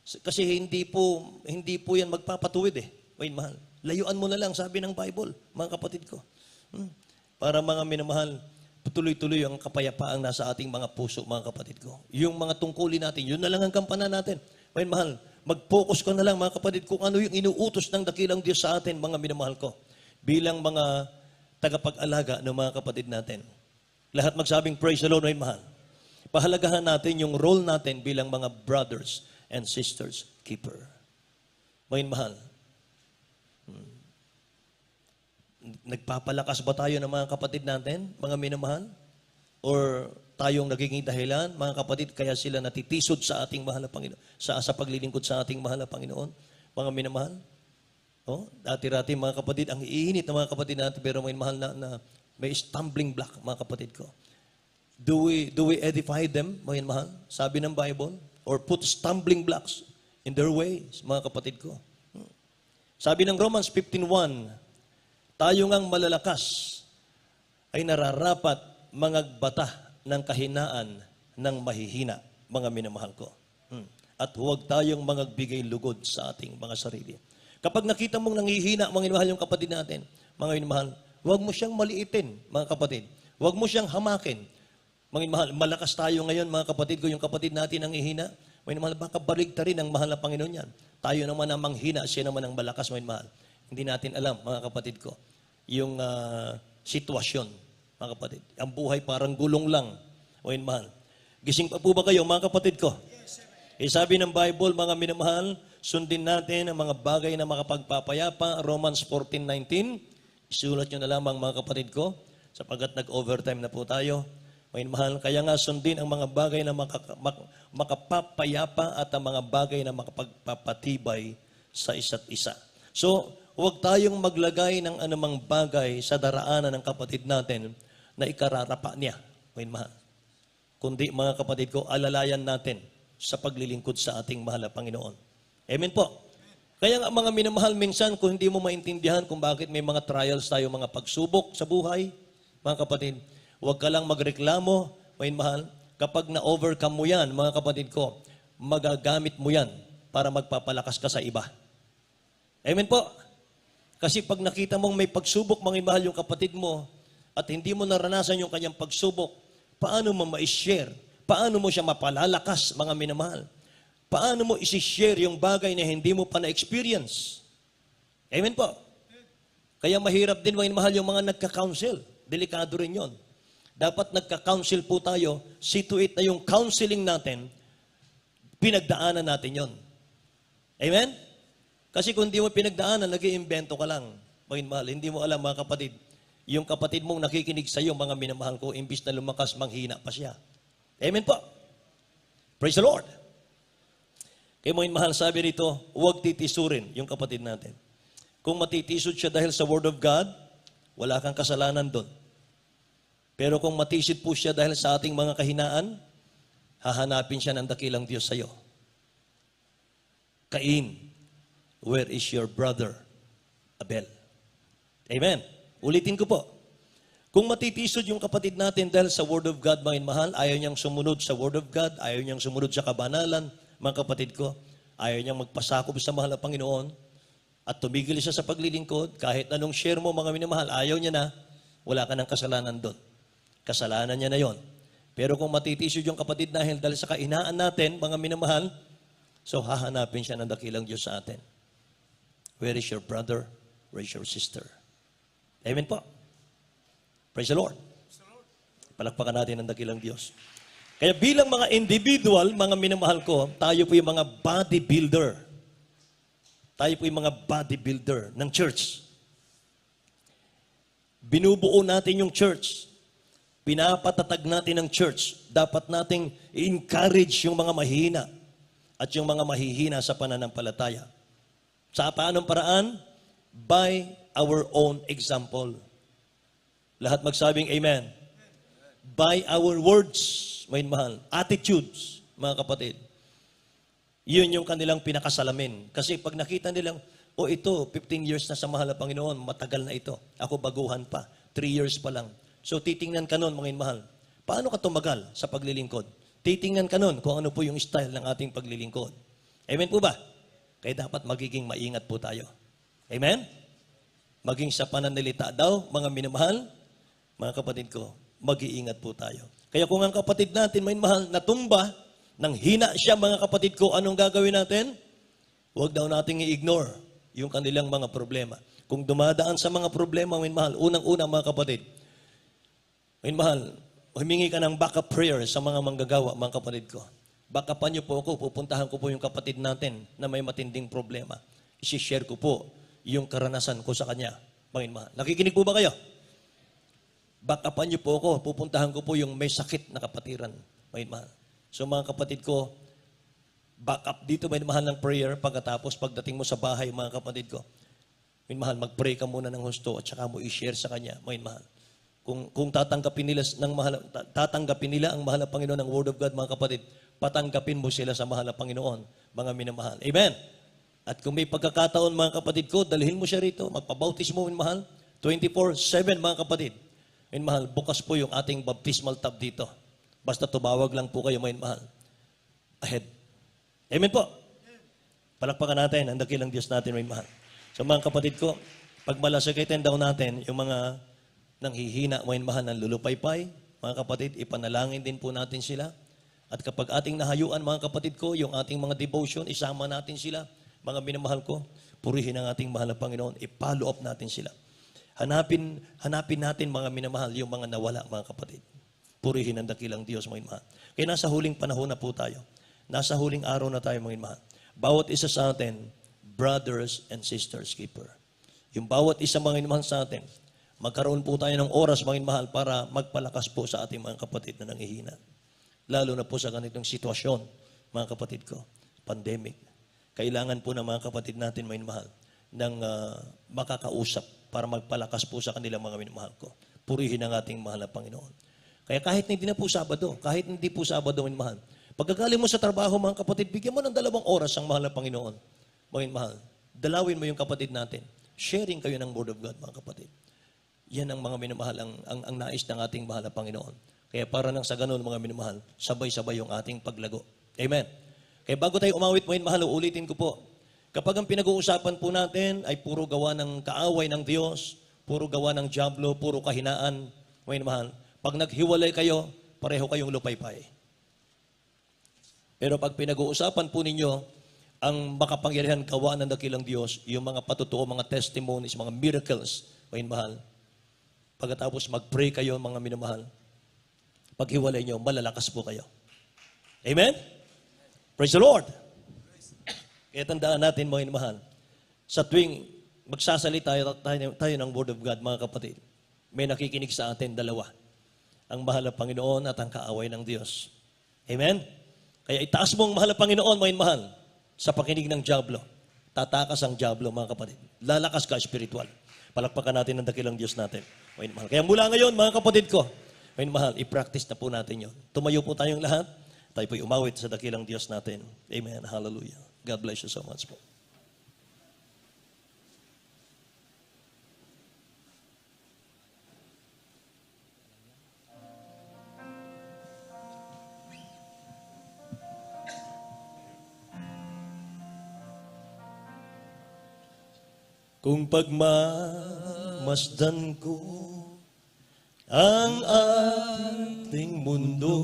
Kasi hindi po yan magpapatuwid eh. Mahal. Layuan mo na lang, sabi ng Bible, mga kapatid ko. Para mga minamahal, tuloy-tuloy ang kapayapaang nasa ating mga puso, mga kapatid ko. Yung mga tungkulin natin, yun na lang ang kampanan natin. Mahal, mag-focus ka na lang, mga kapatid, kung ano yung inuutos ng dakilang Diyos sa atin, mga minamahal ko. Bilang mga tagapag-alaga ng mga kapatid natin. Lahat magsabing praise the Lord, mahal. Pahalagahan natin yung role natin bilang mga brothers and sisters keeper. Mahal. Nagpapalakas ba tayo ng mga kapatid natin, mga minamahal? Or tayong nagiging dahilan, mga kapatid, kaya sila natitisod sa ating mahal na Panginoon, sa paglilingkod sa ating mahal na Panginoon, mga minamahal? Dati-rati mga kapatid, ang iinit ng mga kapatid natin, pero may mahal na may stumbling block, mga kapatid ko. Do we edify them, mga mahal? Sabi ng Bible, or put stumbling blocks in their ways, mga kapatid ko. Sabi ng Romans 15:1, tayo ngang malalakas ay nararapat mangagbata ng kahinaan ng mahihina, mga minamahal ko. At huwag tayong mangagbigay lugod sa ating mga sarili. Kapag nakita mong nangihina, mga minamahal, yung kapatid natin, mga minamahal, huwag mo siyang maliitin, mga kapatid. Huwag mo siyang hamakin. Mga minamahal, malakas tayo ngayon, mga kapatid ko, yung kapatid natin ang ihina. Mga minamahal, baka baligtarin ang mahal na Panginoon yan. Tayo naman ang manghina, siya naman ang malakas, mga minamahal. Hindi natin alam, mga kapatid ko, yung sitwasyon, mga kapatid. Ang buhay parang gulong lang, mga minamahal. Gising pa po ba kayo, mga kapatid ko? Sabi ng Bible, mga minamahal, sundin natin ang mga bagay na makapagpapayapa, Romans 14:19. Isulat nyo na lamang, mga kapatid ko, sapagkat nag-overtime na po tayo. Mahal, kaya nga sundin ang mga bagay na makapapayapa at ang mga bagay na makapagpapatibay sa isa't isa. So, huwag tayong maglagay ng anumang bagay sa daraanan ng kapatid natin na ikararapa niya. Mahal. Kundi, mga kapatid ko, alalayan natin sa paglilingkod sa ating mahal na Panginoon. Amen po. Kaya nga mga minamahal, minsan kung hindi mo maintindihan kung bakit may mga trials tayo, mga pagsubok sa buhay, mga kapatid, huwag ka lang magreklamo, minamahal. Kapag na-overcome mo yan, mga kapatid ko, magagamit mo yan para magpapalakas ka sa iba. Amen po. Kasi pag nakita mong may pagsubok, mga minamahal, yung kapatid mo, at hindi mo naranasan yung kanyang pagsubok, paano mo ma-share? Paano mo siya mapalalakas, mga minamahal? Paano mo isi-share yung bagay na hindi mo pa na-experience? Amen po. Kaya mahirap din, mga minamahal, yung mga nagka-counsel. Delikado rin yon. Dapat nagka-counsel po tayo, see to it na yung counseling natin, pinagdaanan natin yon. Amen? Kasi kung hindi mo pinagdaanan, nag-iimbento ka lang. Mga minamahal, hindi mo alam, mga kapatid, yung kapatid mong nakikinig sa iyo, mga minamahal ko, imbis na lumakas, manghina pa siya. Amen po. Praise the Lord. Kaya mga mahal, sabi rito, huwag titisurin yung kapatid natin. Kung matitisod siya dahil sa Word of God, wala kang kasalanan doon. Pero kung matisid po siya dahil sa ating mga kahinaan, hahanapin siya ng dakilang Diyos sa iyo. Cain, where is your brother Abel? Amen. Ulitin ko po. Kung matitisod yung kapatid natin dahil sa Word of God, mga mahal, ayaw niyang sumunod sa Word of God, ayaw niyang sumunod sa kabanalan, mga kapatid ko, ayaw niyang magpasakop sa mahal na Panginoon, at tumigil siya sa paglilingkod, kahit anong share mo, mga minamahal, ayaw niya na, wala ka ng kasalanan doon. Kasalanan niya na yon. Pero kung matitisod yung kapatid dahil sa kainaan natin, mga minamahal, so hahanapin siya ng dakilang Diyos sa atin. Where is your brother? Where is your sister? Amen po. Praise the Lord. Palakpakan natin ang dakilang Diyos. Kaya bilang mga individual, mga minamahal ko, tayo po yung mga bodybuilder. Tayo po yung mga bodybuilder ng church. Binubuo natin yung church. Pinapatatag natin ang church. Dapat nating i-encourage yung mga mahihina at yung mga mahihina sa pananampalataya. Sa paanong paraan? By our own example. Lahat magsabing amen. By our words, may mahal, attitudes, mga kapatid. Yun yung kanilang pinakasalamin. Kasi pag nakita nilang, ito, 15 years na sa mahal na Panginoon, matagal na ito. Ako baguhan pa. 3 years pa lang. So titingnan ka nun, mga mahal, paano ka tumagal sa paglilingkod? Titingnan ka nun kung ano po yung style ng ating paglilingkod. Amen po ba? Kaya dapat magiging maingat po tayo. Amen? Maging sa pananalita daw, mga minamahal, mga kapatid ko, mag-iingat po tayo. Kaya kung ang kapatid natin, mga mahal, natumba, nang hina siya, mga kapatid ko, anong gagawin natin? Huwag daw nating i-ignore yung kanilang mga problema. Kung dumadaan sa mga problema, mga mahal, unang-una, mga kapatid, mga mahal, humingi ka ng backup prayer sa mga manggagawa, mga kapatid ko. Backupan niyo po ako, pupuntahan ko po yung kapatid natin na may matinding problema. I-share ko po yung karanasan ko sa kanya, mga mahal. Nakikinig po ba kayo? Backupan niyo po ako, pupuntahan ko po yung may sakit na kapatiran, mga mahal. So mga kapatid ko, backup dito, mga mahal, ng prayer. Pagkatapos, pagdating mo sa bahay, mga kapatid ko, mga mahal, mag-pray ka muna ng husto at saka mo i-share sa kanya, mga mahal. Kung tatanggapin nila ang mahal na Panginoon ng Word of God, mga kapatid, patanggapin mo sila sa mahal na Panginoon, mga minamahal. Amen? At kung may pagkakataon, mga kapatid ko, dalhin mo siya rito, magpabautis mo, minamahal, 24/7, mga kapatid. Minamahal, bukas po yung ating baptismal tub dito. Basta tumawag lang po kayo, minamahal. Ahead. Amen po. Palakpakan natin ang dakilang Diyos natin, minamahal. So mga kapatid ko, pag malasakitin daw natin yung mga nanghihina, minamahal, ng lulupaypay, mga kapatid, ipanalangin din po natin sila. At kapag ating nahayuan, mga kapatid ko, yung ating mga devotion, isama natin sila, mga minamahal ko, purihin ang ating mahal na Panginoon, i-follow up natin sila. Hanapin natin, mga minamahal, yung mga nawala, mga kapatid. Purihin ang dakilang Diyos, mga minamahal. Kaya nasa huling panahon na po tayo. Nasa huling araw na tayo, mga minamahal. Bawat isa sa atin, brothers and sisters keeper. Yung bawat isa, mga minamahal, sa atin, magkaroon po tayo ng oras, mga minamahal, para magpalakas po sa ating mga kapatid na nanghihina. Lalo na po sa ganitong sitwasyon, mga kapatid ko, pandemic. Kailangan po ng mga kapatid natin, mga minamahal, ng makakausap para magpalakas po sa kanilang mga minamahal ko. Purihin ang ating mahal na Panginoon. Kaya kahit hindi na po Sabado, kahit hindi po Sabado, mga minamahal, pagkagaling mo sa trabaho, mga kapatid, bigyan mo ng 2 oras ang mahal na Panginoon. Mga minamahal, dalawin mo yung kapatid natin. Sharing kayo ng Word of God, mga kapatid. Yan ang mga minamahal, ang nais ng ating mahal na Panginoon. Kaya para nang sa ganun, mga minamahal, sabay-sabay yung ating paglago. Amen. Kaya bago tayo umawit, mga minamahal, ulitin ko po. Kapag ang pinag-uusapan po natin ay puro gawa ng kaaway ng Diyos, puro gawa ng diablo, puro kahinaan, mga minamahal, pag naghiwalay kayo, pareho kayong lupaypay. Pero pag pinag-uusapan po ninyo ang makapangyarihan gawa ng dakilang Diyos, yung mga patutuo, mga testimonies, mga miracles, mga minamahal, pagkatapos mag-pray kayo, mga minamahal, paghiwalay nyo, malalakas po kayo. Amen? Praise the Lord! Kaya tandaan natin, mga minamahal, sa tuwing magsasalita tayo ng Word of God, mga kapatid, may nakikinig sa atin 2. Ang mahal na Panginoon at ang kaaway ng Diyos. Amen? Kaya itaas mo ang mahal na Panginoon, mga minamahal, sa pakinig ng diablo. Tatakas ang diablo, mga kapatid. Lalakas ka spiritual. Palakpakan natin ang dakilang Diyos natin, mga minamahal. Kaya mula ngayon, mga kapatid ko, mga minamahal, i-practice na po natin yun. Tumayo po tayong lahat. Tayo po'y umawit sa dakilang Diyos natin. Amen. Hallelujah. God bless you so much po. Kung pagmamasdan ko ang ating mundo,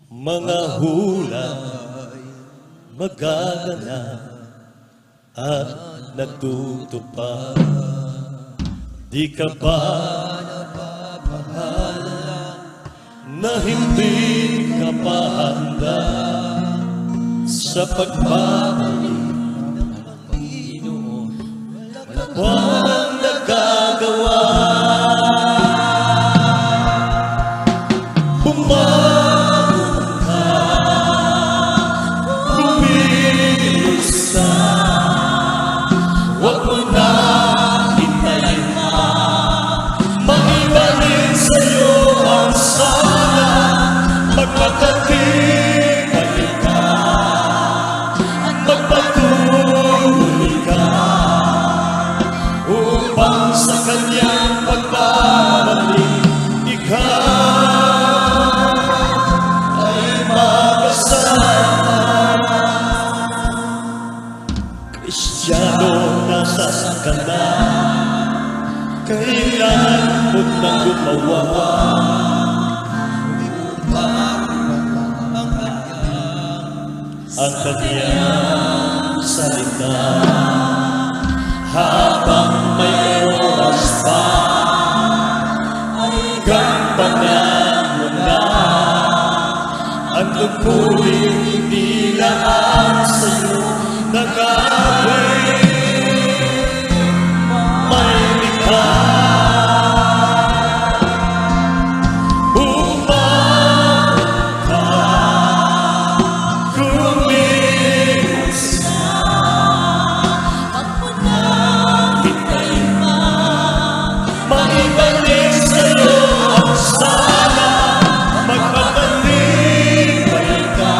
mga hulay magaganap at nagtutupad. Di ka ba nababahala na hindi ka pa handa sa pagbabalik ng Panginoon? Walang nagagawa. Oh ka na. Kailangan mo na gumawa ang kanyang salita. Habang may oras pa, gampanan mo na ang tungkulin, hindi lahat sa'yo nagagawin. May likha upang ka kumilos maibalik sa'yo ang sana. Magpapalibay ka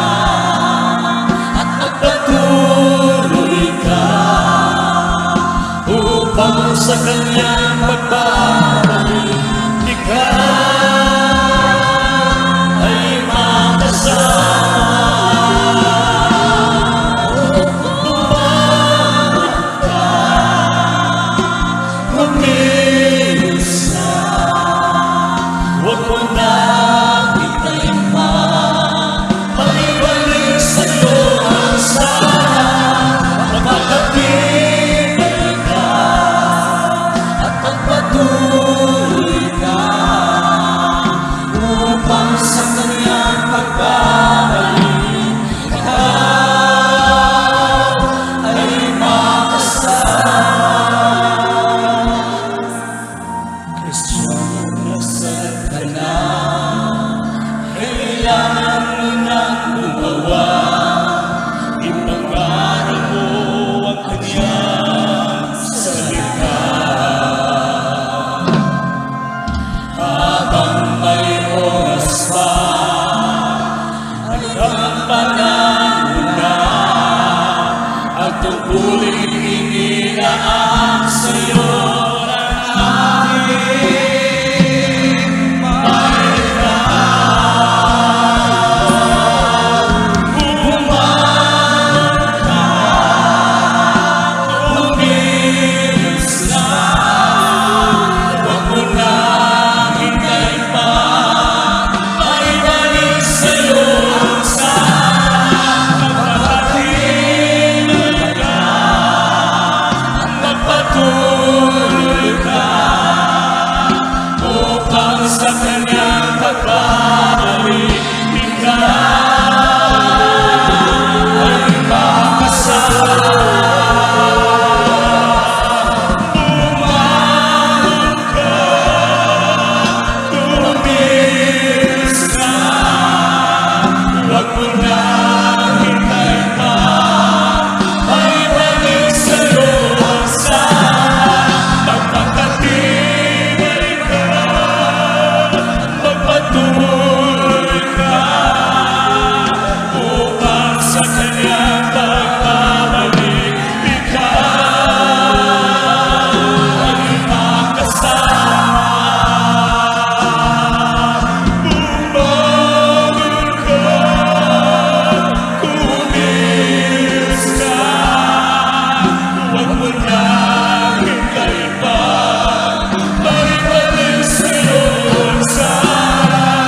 at magpatuloy ka upang sa kanyang pagbabago